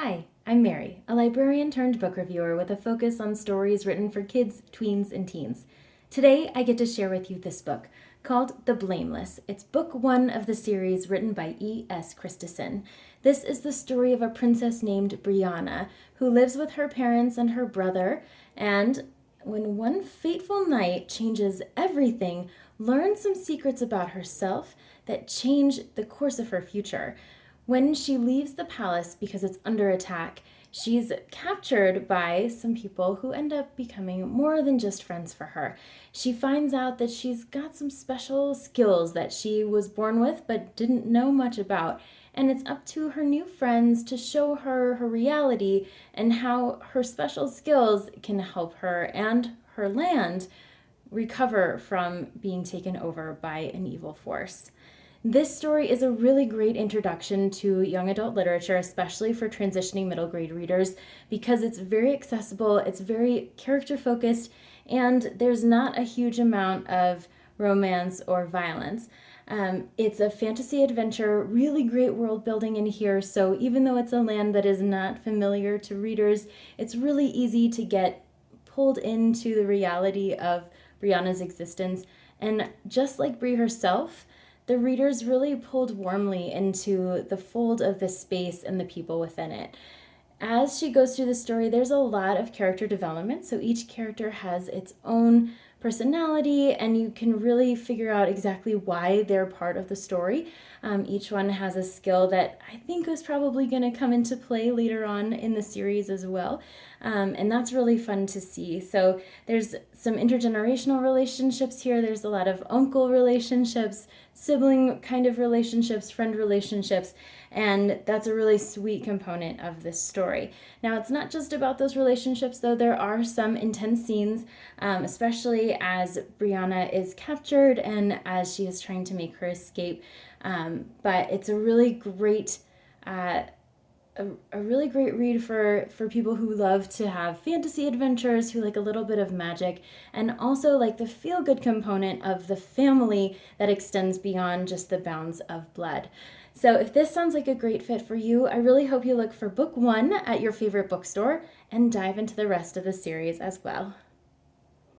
Hi, I'm Mary, a librarian turned book reviewer with a focus on stories written for kids, tweens, and teens. Today, I get to share with you this book called The Blameless. It's book one of the series written by E.S. Christison. This is the story of a princess named Brianna who lives with her parents and her brother, and when one fateful night changes everything, learns some secrets about herself that change the course of her future. When she leaves the palace because it's under attack, she's captured by some people who end up becoming more than just friends for her. She finds out that she's got some special skills that she was born with but didn't know much about. And it's up to her new friends to show her her reality and how her special skills can help her and her land recover from being taken over by an evil force. This story is a really great introduction to young adult literature, especially for transitioning middle grade readers, because it's very accessible, it's very character focused, and there's not a huge amount of romance or violence. It's a fantasy adventure, really great world building in here, so even though it's a land that is not familiar to readers, it's really easy to get pulled into the reality of Brianna's existence. And just like Brie herself, the readers really pulled warmly into the fold of this space and the people within it. As she goes through the story, there's a lot of character development, so each character has its own personality, and you can really figure out exactly why they're part of the story. Each one has a skill that I think is probably going to come into play later on in the series as well, and that's really fun to see. So there's some intergenerational relationships here. There's a lot of uncle relationships, sibling kind of relationships, friend relationships, and that's a really sweet component of this story. Now, it's not just about those relationships, though. There are some intense scenes, especially as Brianna is captured and as she is trying to make her escape. But it's a really great a really great read for people who love to have fantasy adventures, who like a little bit of magic, and also like the feel-good component of the family that extends beyond just the bounds of blood. So if this sounds like a great fit for you, I really hope you look for book one at your favorite bookstore and dive into the rest of the series as well.